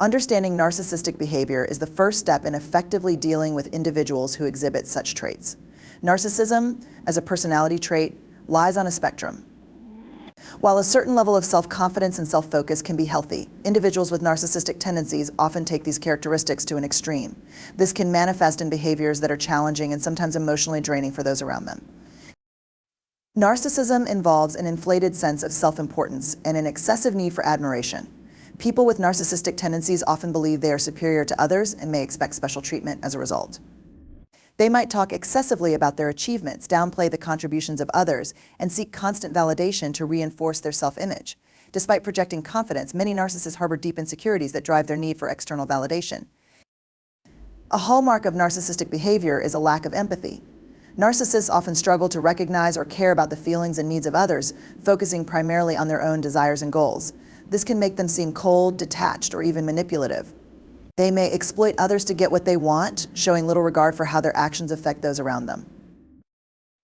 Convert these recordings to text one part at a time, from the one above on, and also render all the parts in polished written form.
Understanding narcissistic behavior is the first step in effectively dealing with individuals who exhibit such traits. Narcissism, as a personality trait, lies on a spectrum. While a certain level of self-confidence and self-focus can be healthy, individuals with narcissistic tendencies often take these characteristics to an extreme. This can manifest in behaviors that are challenging and sometimes emotionally draining for those around them. Narcissism involves an inflated sense of self-importance and an excessive need for admiration. People with narcissistic tendencies often believe they are superior to others and may expect special treatment as a result. They might talk excessively about their achievements, downplay the contributions of others, and seek constant validation to reinforce their self-image. Despite projecting confidence, many narcissists harbor deep insecurities that drive their need for external validation. A hallmark of narcissistic behavior is a lack of empathy. Narcissists often struggle to recognize or care about the feelings and needs of others, focusing primarily on their own desires and goals. This can make them seem cold, detached, or even manipulative. They may exploit others to get what they want, showing little regard for how their actions affect those around them.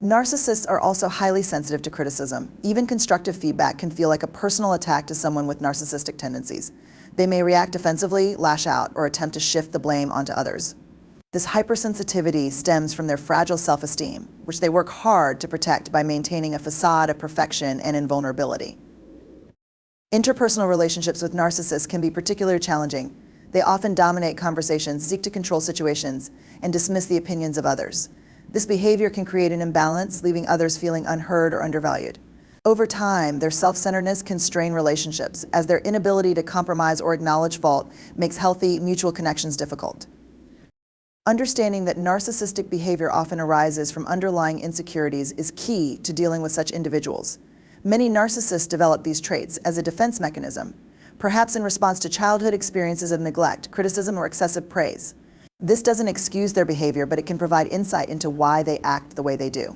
Narcissists are also highly sensitive to criticism. Even constructive feedback can feel like a personal attack to someone with narcissistic tendencies. They may react defensively, lash out, or attempt to shift the blame onto others. This hypersensitivity stems from their fragile self-esteem, which they work hard to protect by maintaining a facade of perfection and invulnerability. Interpersonal relationships with narcissists can be particularly challenging. They often dominate conversations, seek to control situations, and dismiss the opinions of others. This behavior can create an imbalance, leaving others feeling unheard or undervalued. Over time, their self-centeredness can strain relationships, as their inability to compromise or acknowledge fault makes healthy, mutual connections difficult. Understanding that narcissistic behavior often arises from underlying insecurities is key to dealing with such individuals. Many narcissists develop these traits as a defense mechanism, perhaps in response to childhood experiences of neglect, criticism, or excessive praise. This doesn't excuse their behavior, but it can provide insight into why they act the way they do.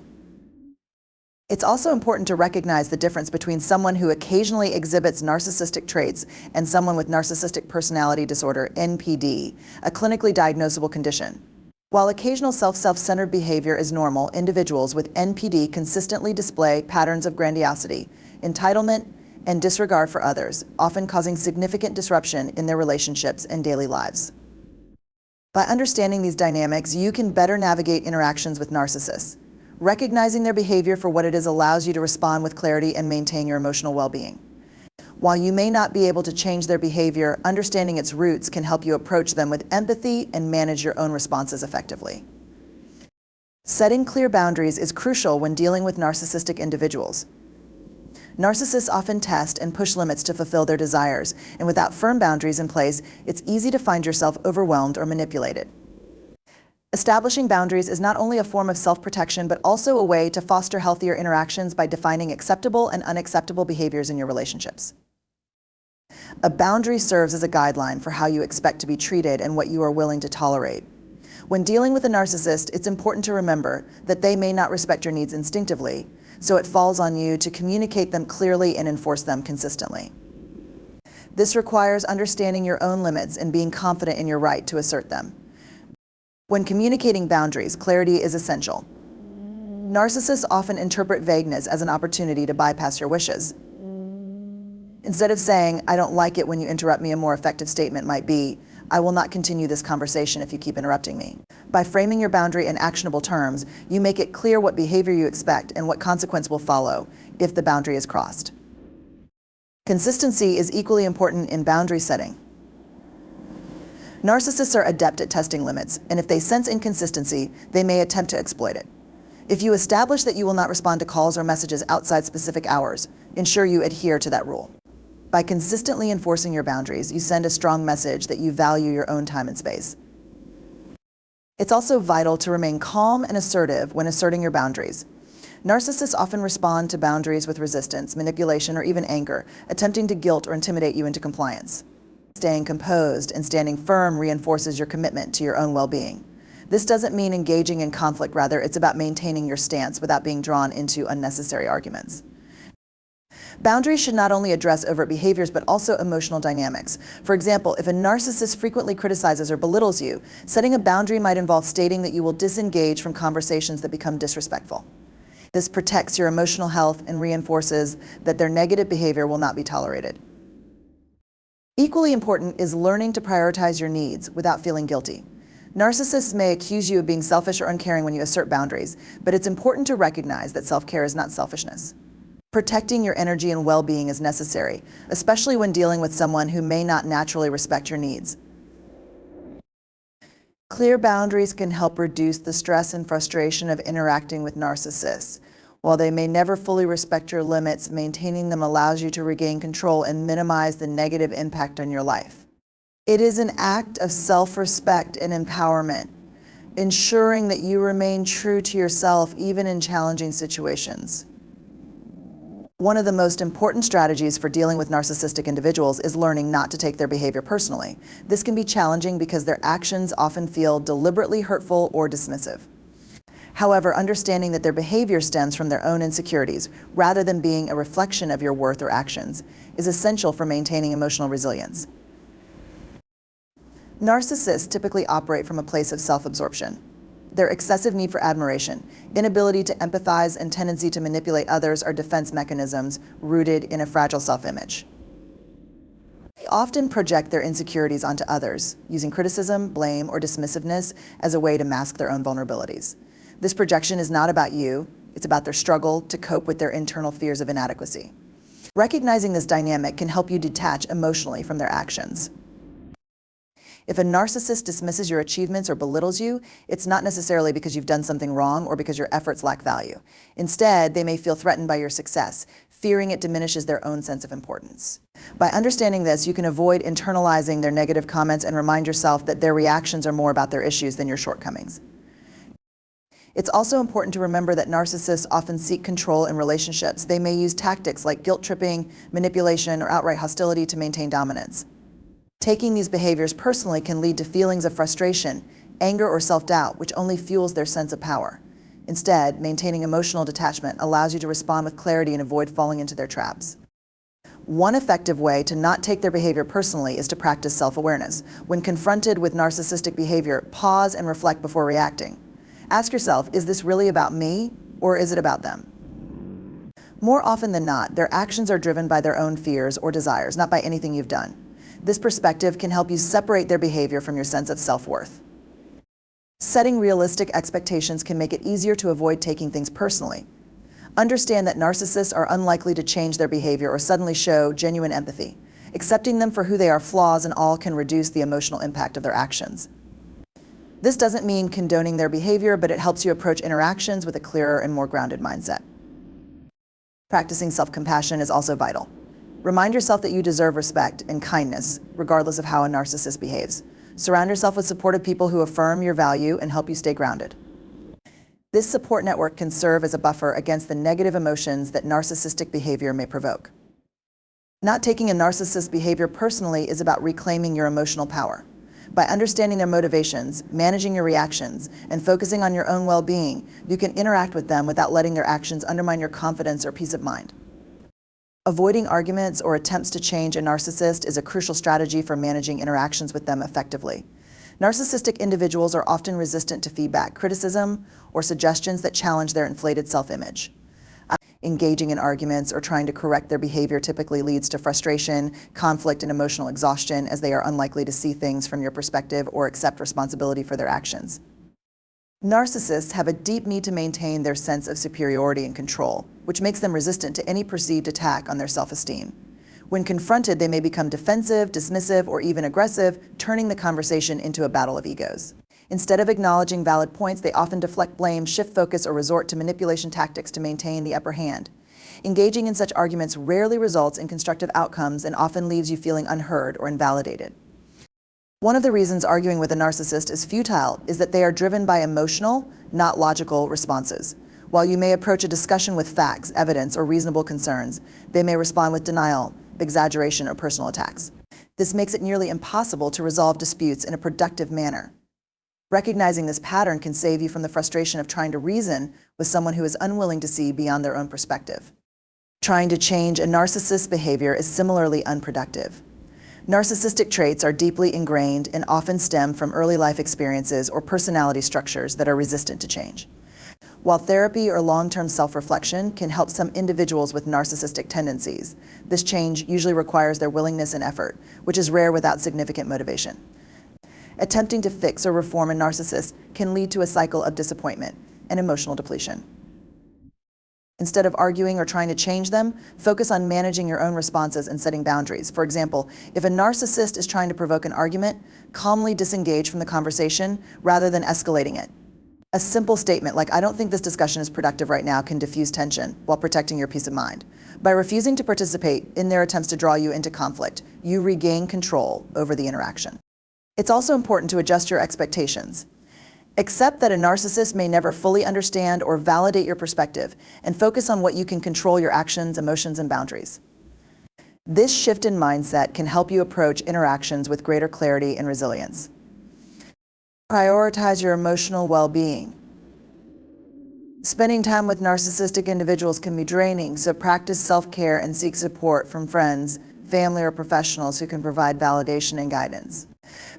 It's also important to recognize the difference between someone who occasionally exhibits narcissistic traits and someone with narcissistic personality disorder, NPD, a clinically diagnosable condition. While occasional self-centered behavior is normal, individuals with NPD consistently display patterns of grandiosity, entitlement, and disregard for others, often causing significant disruption in their relationships and daily lives. By understanding these dynamics, you can better navigate interactions with narcissists. Recognizing their behavior for what it is allows you to respond with clarity and maintain your emotional well-being. While you may not be able to change their behavior, understanding its roots can help you approach them with empathy and manage your own responses effectively. Setting clear boundaries is crucial when dealing with narcissistic individuals. Narcissists often test and push limits to fulfill their desires, and without firm boundaries in place, it's easy to find yourself overwhelmed or manipulated. Establishing boundaries is not only a form of self-protection, but also a way to foster healthier interactions by defining acceptable and unacceptable behaviors in your relationships. A boundary serves as a guideline for how you expect to be treated and what you are willing to tolerate. When dealing with a narcissist, it's important to remember that they may not respect your needs instinctively, so it falls on you to communicate them clearly and enforce them consistently. This requires understanding your own limits and being confident in your right to assert them. When communicating boundaries, clarity is essential. Narcissists often interpret vagueness as an opportunity to bypass your wishes. Instead of saying, "I don't like it when you interrupt me," a more effective statement might be, "I will not continue this conversation if you keep interrupting me." By framing your boundary in actionable terms, you make it clear what behavior you expect and what consequence will follow if the boundary is crossed. Consistency is equally important in boundary setting. Narcissists are adept at testing limits, and if they sense inconsistency, they may attempt to exploit it. If you establish that you will not respond to calls or messages outside specific hours, ensure you adhere to that rule. By consistently enforcing your boundaries, you send a strong message that you value your own time and space. It's also vital to remain calm and assertive when asserting your boundaries. Narcissists often respond to boundaries with resistance, manipulation, or even anger, attempting to guilt or intimidate you into compliance. Staying composed and standing firm reinforces your commitment to your own well-being. This doesn't mean engaging in conflict, rather, it's about maintaining your stance without being drawn into unnecessary arguments. Boundaries should not only address overt behaviors, but also emotional dynamics. For example, if a narcissist frequently criticizes or belittles you, setting a boundary might involve stating that you will disengage from conversations that become disrespectful. This protects your emotional health and reinforces that their negative behavior will not be tolerated. Equally important is learning to prioritize your needs without feeling guilty. Narcissists may accuse you of being selfish or uncaring when you assert boundaries, but it's important to recognize that self-care is not selfishness. Protecting your energy and well-being is necessary, especially when dealing with someone who may not naturally respect your needs. Clear boundaries can help reduce the stress and frustration of interacting with narcissists. While they may never fully respect your limits, maintaining them allows you to regain control and minimize the negative impact on your life. It is an act of self-respect and empowerment, ensuring that you remain true to yourself even in challenging situations. One of the most important strategies for dealing with narcissistic individuals is learning not to take their behavior personally. This can be challenging because their actions often feel deliberately hurtful or dismissive. However, understanding that their behavior stems from their own insecurities, rather than being a reflection of your worth or actions, is essential for maintaining emotional resilience. Narcissists typically operate from a place of self-absorption. Their excessive need for admiration, inability to empathize, and tendency to manipulate others are defense mechanisms rooted in a fragile self-image. They often project their insecurities onto others, using criticism, blame, or dismissiveness as a way to mask their own vulnerabilities. This projection is not about you, it's about their struggle to cope with their internal fears of inadequacy. Recognizing this dynamic can help you detach emotionally from their actions. If a narcissist dismisses your achievements or belittles you, it's not necessarily because you've done something wrong or because your efforts lack value. Instead, they may feel threatened by your success, fearing it diminishes their own sense of importance. By understanding this, you can avoid internalizing their negative comments and remind yourself that their reactions are more about their issues than your shortcomings. It's also important to remember that narcissists often seek control in relationships. They may use tactics like guilt-tripping, manipulation, or outright hostility to maintain dominance. Taking these behaviors personally can lead to feelings of frustration, anger, or self-doubt, which only fuels their sense of power. Instead, maintaining emotional detachment allows you to respond with clarity and avoid falling into their traps. One effective way to not take their behavior personally is to practice self-awareness. When confronted with narcissistic behavior, pause and reflect before reacting. Ask yourself, is this really about me, or is it about them? More often than not, their actions are driven by their own fears or desires, not by anything you've done. This perspective can help you separate their behavior from your sense of self-worth. Setting realistic expectations can make it easier to avoid taking things personally. Understand that narcissists are unlikely to change their behavior or suddenly show genuine empathy. Accepting them for who they are, flaws and all, can reduce the emotional impact of their actions. This doesn't mean condoning their behavior, but it helps you approach interactions with a clearer and more grounded mindset. Practicing self-compassion is also vital. Remind yourself that you deserve respect and kindness, regardless of how a narcissist behaves. Surround yourself with supportive people who affirm your value and help you stay grounded. This support network can serve as a buffer against the negative emotions that narcissistic behavior may provoke. Not taking a narcissist's behavior personally is about reclaiming your emotional power. By understanding their motivations, managing your reactions, and focusing on your own well-being, you can interact with them without letting their actions undermine your confidence or peace of mind. Avoiding arguments or attempts to change a narcissist is a crucial strategy for managing interactions with them effectively. Narcissistic individuals are often resistant to feedback, criticism, or suggestions that challenge their inflated self-image. Engaging in arguments or trying to correct their behavior typically leads to frustration, conflict, and emotional exhaustion, as they are unlikely to see things from your perspective or accept responsibility for their actions. Narcissists have a deep need to maintain their sense of superiority and control, which makes them resistant to any perceived attack on their self-esteem. When confronted, they may become defensive, dismissive, or even aggressive, turning the conversation into a battle of egos. Instead of acknowledging valid points, they often deflect blame, shift focus, or resort to manipulation tactics to maintain the upper hand. Engaging in such arguments rarely results in constructive outcomes and often leaves you feeling unheard or invalidated. One of the reasons arguing with a narcissist is futile is that they are driven by emotional, not logical responses. While you may approach a discussion with facts, evidence, or reasonable concerns, they may respond with denial, exaggeration, or personal attacks. This makes it nearly impossible to resolve disputes in a productive manner. Recognizing this pattern can save you from the frustration of trying to reason with someone who is unwilling to see beyond their own perspective. Trying to change a narcissist's behavior is similarly unproductive. Narcissistic traits are deeply ingrained and often stem from early life experiences or personality structures that are resistant to change. While therapy or long-term self-reflection can help some individuals with narcissistic tendencies, this change usually requires their willingness and effort, which is rare without significant motivation. Attempting to fix or reform a narcissist can lead to a cycle of disappointment and emotional depletion. Instead of arguing or trying to change them, focus on managing your own responses and setting boundaries. For example, if a narcissist is trying to provoke an argument, calmly disengage from the conversation rather than escalating it. A simple statement like, "I don't think this discussion is productive right now," can diffuse tension while protecting your peace of mind. By refusing to participate in their attempts to draw you into conflict, you regain control over the interaction. It's also important to adjust your expectations. Accept that a narcissist may never fully understand or validate your perspective, and focus on what you can control: your actions, emotions, and boundaries. This shift in mindset can help you approach interactions with greater clarity and resilience. Prioritize your emotional well-being. Spending time with narcissistic individuals can be draining, so practice self-care and seek support from friends, family, or professionals who can provide validation and guidance.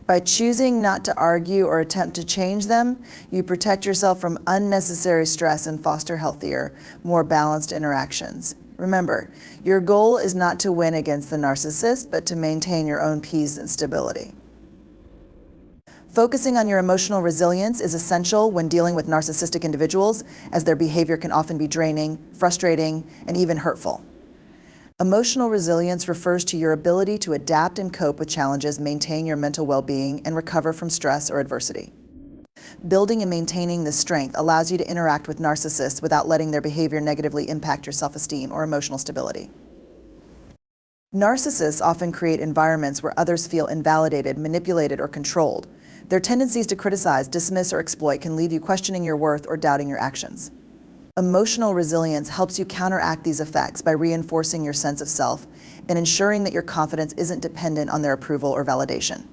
By choosing not to argue or attempt to change them, you protect yourself from unnecessary stress and foster healthier, more balanced interactions. Remember, your goal is not to win against the narcissist, but to maintain your own peace and stability. Focusing on your emotional resilience is essential when dealing with narcissistic individuals, as their behavior can often be draining, frustrating, and even hurtful. Emotional resilience refers to your ability to adapt and cope with challenges, maintain your mental well-being, and recover from stress or adversity. Building and maintaining this strength allows you to interact with narcissists without letting their behavior negatively impact your self-esteem or emotional stability. Narcissists often create environments where others feel invalidated, manipulated, or controlled. Their tendencies to criticize, dismiss, or exploit can leave you questioning your worth or doubting your actions. Emotional resilience helps you counteract these effects by reinforcing your sense of self and ensuring that your confidence isn't dependent on their approval or validation.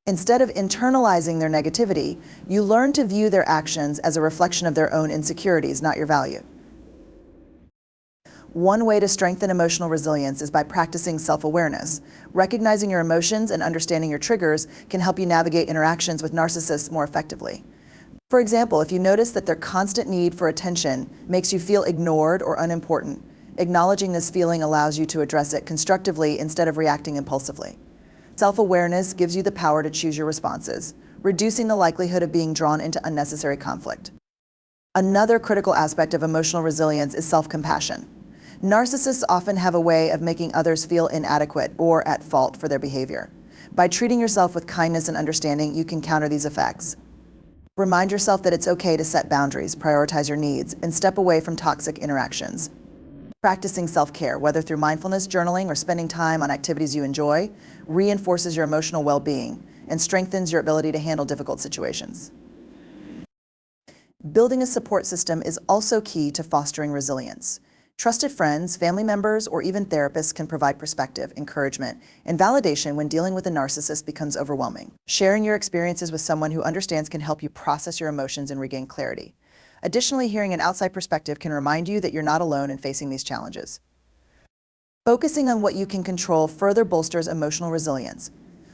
Instead of internalizing their negativity, you learn to view their actions as a reflection of their own insecurities, not your value. One way to strengthen emotional resilience is by practicing self-awareness. Recognizing your emotions and understanding your triggers can help you navigate interactions with narcissists more effectively. For example, if you notice that their constant need for attention makes you feel ignored or unimportant, acknowledging this feeling allows you to address it constructively instead of reacting impulsively. Self-awareness gives you the power to choose your responses, reducing the likelihood of being drawn into unnecessary conflict. Another critical aspect of emotional resilience is self-compassion. Narcissists often have a way of making others feel inadequate or at fault for their behavior. By treating yourself with kindness and understanding, you can counter these effects. Remind yourself that it's okay to set boundaries, prioritize your needs, and step away from toxic interactions. Practicing self-care, whether through mindfulness, journaling, or spending time on activities you enjoy, reinforces your emotional well-being and strengthens your ability to handle difficult situations. Building a support system is also key to fostering resilience. Trusted friends, family members, or even therapists can provide perspective, encouragement, and validation when dealing with a narcissist becomes overwhelming. Sharing your experiences with someone who understands can help you process your emotions and regain clarity. Additionally, hearing an outside perspective can remind you that you're not alone in facing these challenges. Focusing on what you can control further bolsters emotional resilience.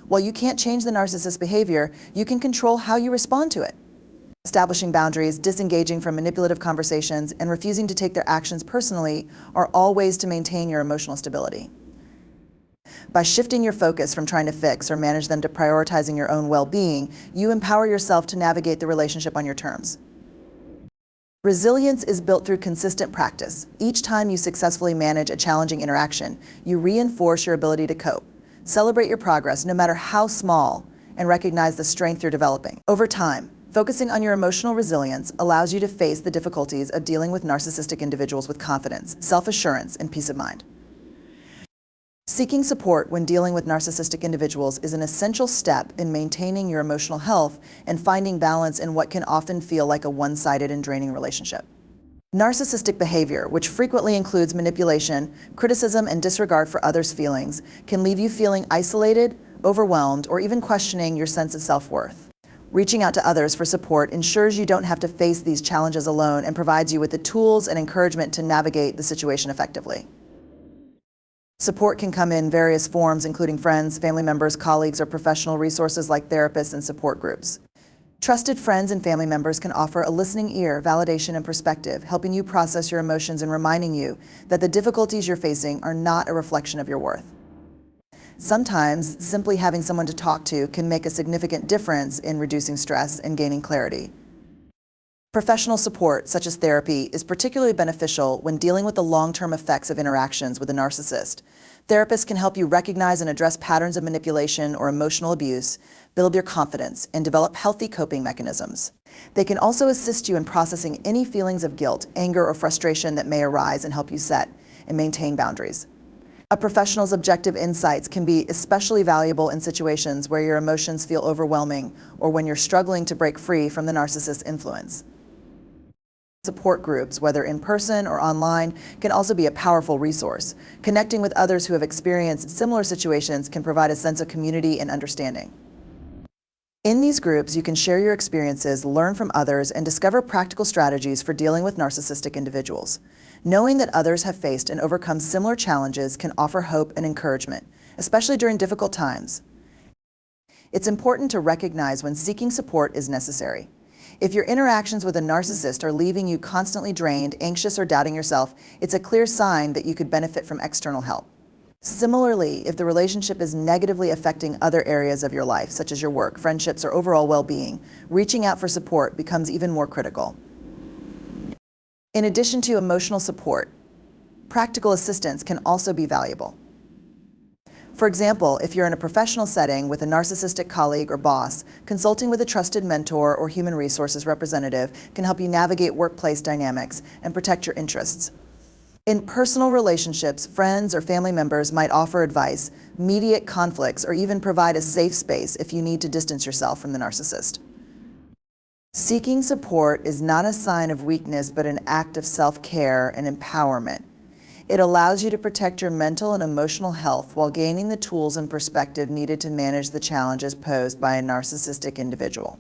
While you can't change the narcissist's behavior, you can control how you respond to it. Establishing boundaries, disengaging from manipulative conversations, and refusing to take their actions personally are all ways to maintain your emotional stability. By shifting your focus from trying to fix or manage them to prioritizing your own well-being, you empower yourself to navigate the relationship on your terms. Resilience is built through consistent practice. Each time you successfully manage a challenging interaction, you reinforce your ability to cope. Celebrate your progress, no matter how small, and recognize the strength you're developing. Over time, focusing on your emotional resilience allows you to face the difficulties of dealing with narcissistic individuals with confidence, self-assurance, and peace of mind. Seeking support when dealing with narcissistic individuals is an essential step in maintaining your emotional health and finding balance in what can often feel like a one-sided and draining relationship. Narcissistic behavior, which frequently includes manipulation, criticism, and disregard for others' feelings, can leave you feeling isolated, overwhelmed, or even questioning your sense of self-worth. Reaching out to others for support ensures you don't have to face these challenges alone and provides you with the tools and encouragement to navigate the situation effectively. Support can come in various forms, including friends, family members, colleagues, or professional resources like therapists and support groups. Trusted friends and family members can offer a listening ear, validation, and perspective, helping you process your emotions and reminding you that the difficulties you're facing are not a reflection of your worth. Sometimes, simply having someone to talk to can make a significant difference in reducing stress and gaining clarity. Professional support, such as therapy, is particularly beneficial when dealing with the long-term effects of interactions with a narcissist. Therapists can help you recognize and address patterns of manipulation or emotional abuse, build your confidence, and develop healthy coping mechanisms. They can also assist you in processing any feelings of guilt, anger, or frustration that may arise and help you set and maintain boundaries. A professional's objective insights can be especially valuable in situations where your emotions feel overwhelming or when you're struggling to break free from the narcissist's influence. Support groups, whether in person or online, can also be a powerful resource. Connecting with others who have experienced similar situations can provide a sense of community and understanding. In these groups, you can share your experiences, learn from others, and discover practical strategies for dealing with narcissistic individuals. Knowing that others have faced and overcome similar challenges can offer hope and encouragement, especially during difficult times. It's important to recognize when seeking support is necessary. If your interactions with a narcissist are leaving you constantly drained, anxious, or doubting yourself, it's a clear sign that you could benefit from external help. Similarly, if the relationship is negatively affecting other areas of your life, such as your work, friendships, or overall well-being, reaching out for support becomes even more critical. In addition to emotional support, practical assistance can also be valuable. For example, if you're in a professional setting with a narcissistic colleague or boss, consulting with a trusted mentor or human resources representative can help you navigate workplace dynamics and protect your interests. In personal relationships, friends or family members might offer advice, mediate conflicts, or even provide a safe space if you need to distance yourself from the narcissist. Seeking support is not a sign of weakness, but an act of self-care and empowerment. It allows you to protect your mental and emotional health while gaining the tools and perspective needed to manage the challenges posed by a narcissistic individual.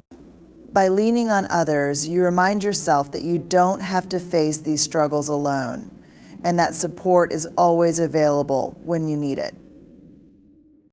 By leaning on others, you remind yourself that you don't have to face these struggles alone, and that support is always available when you need it.